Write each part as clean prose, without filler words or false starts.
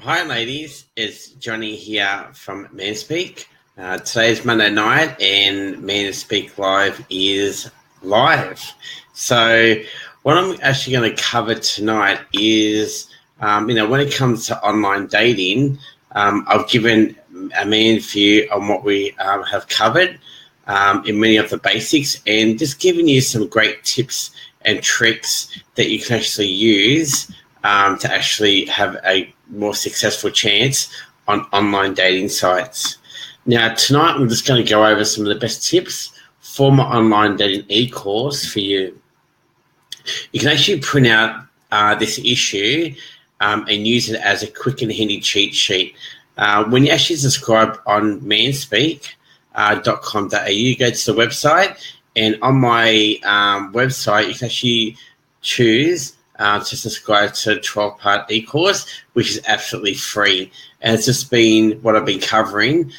Hi, ladies. It's Johnny here from Manspeak. Today's Monday night, and Manspeak Live is live. So, what I'm actually going to cover tonight is, when it comes to online dating, I've given a main view on what we have covered in many of the basics, and just giving you some great tips and tricks that you can actually use to actually have a more successful chance on online dating sites. Now, tonight I'm just going to go over some of the best tips for my online dating e-course for you. You can actually print out this issue and use it as a quick and handy cheat sheet. When you actually subscribe on manspeak.com.au, go to the website, and on my website, you can actually choose to subscribe to a 12-part e-course, which is absolutely free. And it's just been what I've been covering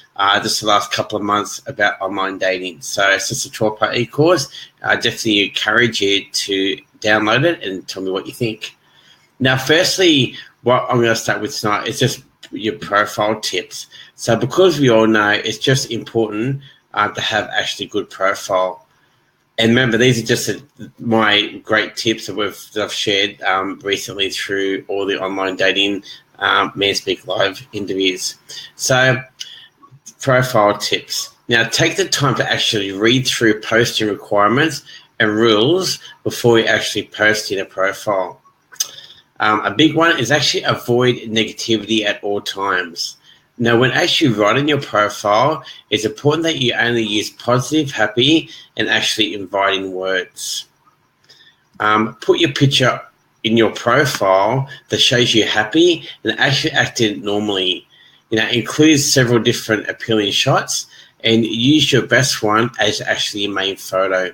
just the last couple of months about online dating. So it's just a 12-part e-course. I definitely encourage you to download it and tell me what you think. Now, firstly, what I'm going to start with tonight is just your profile tips. So because we all know it's just important to have actually good profile. And remember, these are just my great tips that I've shared recently through all the online dating Manspeak Live interviews. So, profile tips. Now, take the time to actually read through posting requirements and rules before you actually post in a profile. A big one is actually avoid negativity at all times. Now, when actually writing your profile, it's important that you only use positive, happy, and actually inviting words. Put your picture in your profile that shows you happy and actually acting normally. Include several different appealing shots and use your best one as actually your main photo.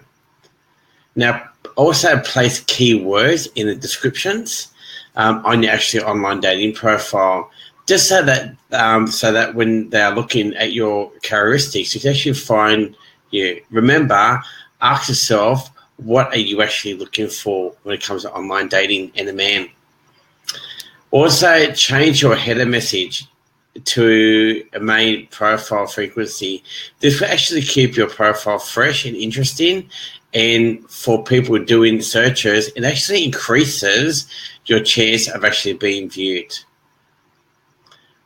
Now, also place keywords in the descriptions on your actually online dating profile. Just so that when they are looking at your characteristics, you can actually find you. Remember, ask yourself, what are you actually looking for when it comes to online dating and a man? Also, change your header message to a main profile frequency. This will actually keep your profile fresh and interesting. And for people doing searches, it actually increases your chance of actually being viewed.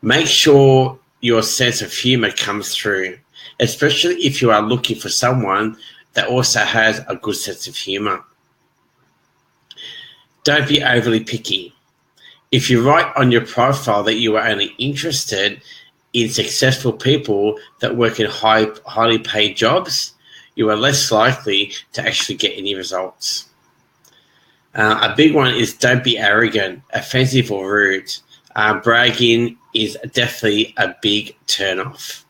Make sure your sense of humor comes through, especially if you are looking for someone that also has a good sense of humor. Don't be overly picky. If you write on your profile that you are only interested in successful people that work in highly paid jobs, you are less likely to actually get any results. A big one is don't be arrogant, offensive, or rude. Bragging is definitely a big turnoff.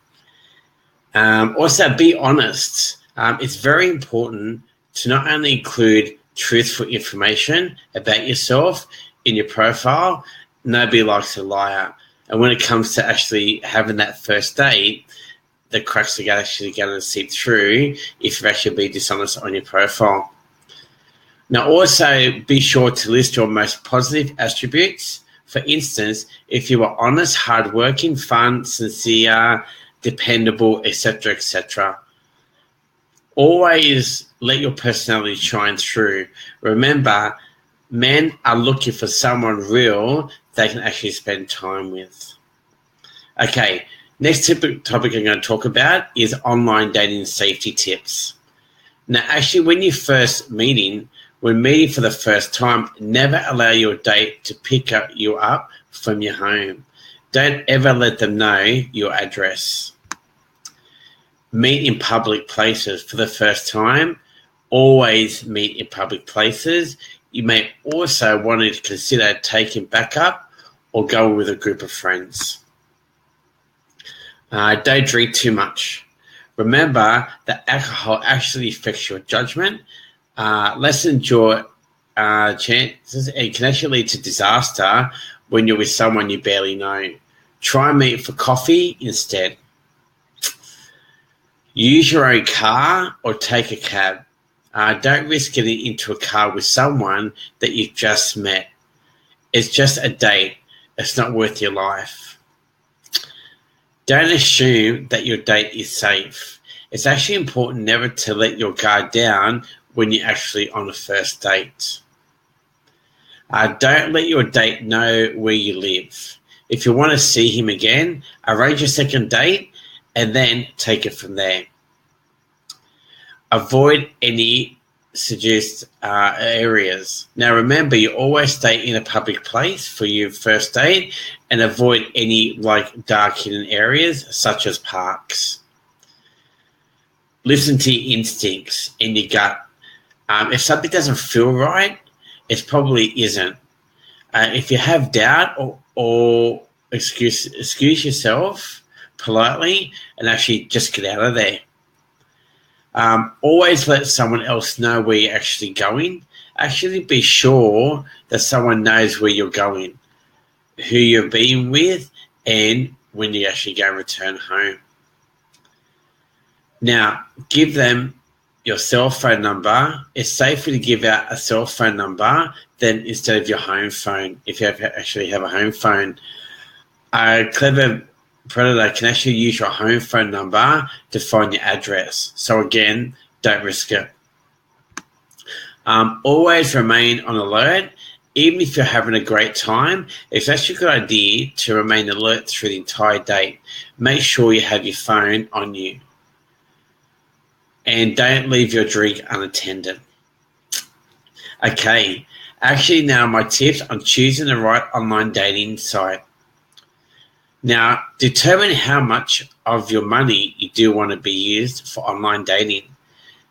Also, be honest. It's very important to not only include truthful information about yourself in your profile. Nobody likes a liar. And when it comes to actually having that first date, the cracks are actually going to seep through if you actually be dishonest on your profile. Now, also be sure to list your most positive attributes. For instance, if you are honest, hardworking, fun, sincere, dependable, etc., etc. Always let your personality shine through. Remember, men are looking for someone real they can actually spend time with. Okay, next topic I'm going to talk about is online dating safety tips. Now, actually, when meeting for the first time, never allow your date to pick you up from your home. Don't ever let them know your address. Meet in public places for the first time. Always meet in public places. You may also want to consider taking backup or go with a group of friends. Don't drink too much. Remember that alcohol actually affects your judgment, lessens your chances, and can actually lead to disaster when you're with someone you barely know. Try and meet for coffee instead. Use your own car or take a cab. Don't risk getting into a car with someone that you've just met. It's just a date. It's not worth your life. Don't assume that your date is safe. It's actually important never to let your guard down when you're actually on a first date. Don't let your date know where you live. If you want to see him again, arrange a second date and then take it from there. Avoid any suggest areas. Now remember, you always stay in a public place for your first date and avoid any dark hidden areas such as parks. Listen to your instincts in your gut. If something doesn't feel right, it probably isn't. If you have doubt or excuse yourself politely and actually just get out of there. Always let someone else know where you're actually going. Actually be sure that someone knows where you're going, who you're being with, and when you actually go and return home. Now, give them your cell phone number. It's safer to give out a cell phone number than instead of your home phone, if you actually have a home phone. A clever predator can actually use your home phone number to find your address. So again, don't risk it. Always remain on alert. Even if you're having a great time, it's actually a good idea to remain alert through the entire date. Make sure you have your phone on you. And don't leave your drink unattended. Okay, actually now my tips on choosing the right online dating site. Now, determine how much of your money you do want to be used for online dating.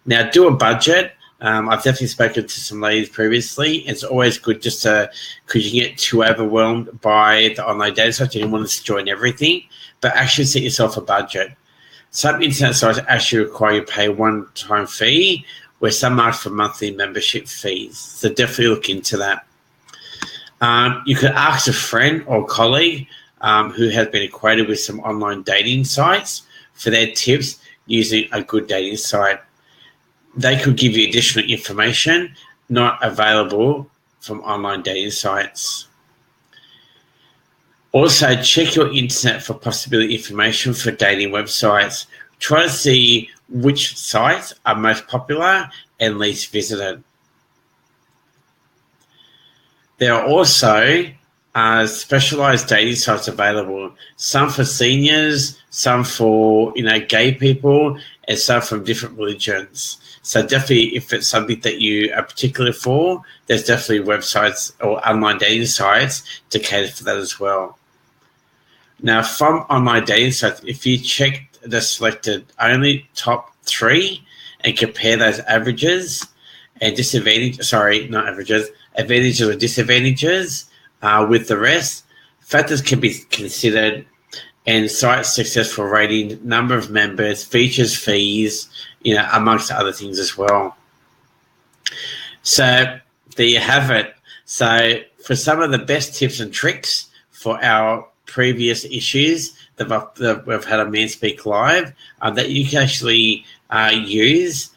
Now, do a budget. I've definitely spoken to some ladies previously. It's always good just to, because you get too overwhelmed by the online dating sites, you don't want to join everything, but actually set yourself a budget. Some internet sites actually require you to pay a one-time fee, where some ask for monthly membership fees. So definitely look into that. You could ask a friend or colleague who has been acquainted with some online dating sites for their tips using a good dating site. They could give you additional information not available from online dating sites. Also, check your internet for possibility information for dating websites. Try to see which sites are most popular and least visited. There are also specialized dating sites available, some for seniors, some for gay people, and some from different religions. So definitely, if it's something that you are particular for, there's definitely websites or online dating sites to cater for that as well. Now, from online dating sites, if you check the selected only top 3 and compare those averages and advantages or disadvantages with the rest, factors can be considered, and site successful rating, number of members, features, fees, amongst other things as well. So there you have it. So for some of the best tips and tricks for our previous issues that we've had on Manspeak Live that you can actually use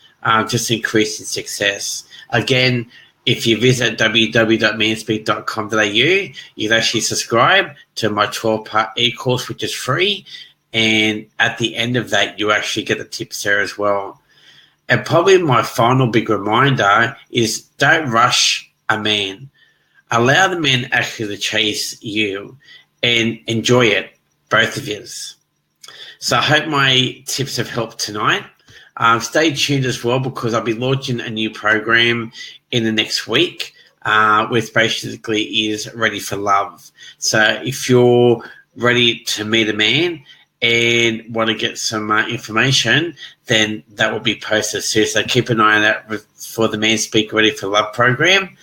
just increase in success. Again, if you visit www.manspeak.com.au, you can actually subscribe to my 12-part e-course, which is free. And at the end of that, you actually get the tips there as well. And probably my final big reminder is don't rush a man. Allow the man actually to chase you and enjoy it, both of you. So I hope my tips have helped tonight. Stay tuned as well, because I'll be launching a new program in the next week, which basically is Ready for Love. So if you're ready to meet a man and want to get some information, then that will be posted soon. So keep an eye on that for the Manspeak Ready for Love program.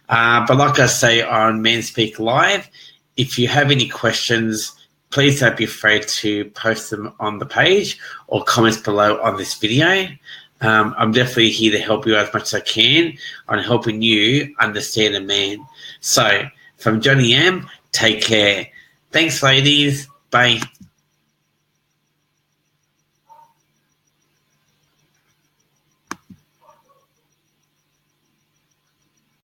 But like I say on Manspeak Live, if you have any questions, please don't be afraid to post them on the page or comments below on this video. I'm definitely here to help you as much as I can on helping you understand a man. So from Johnny M, take care. Thanks, ladies. Bye.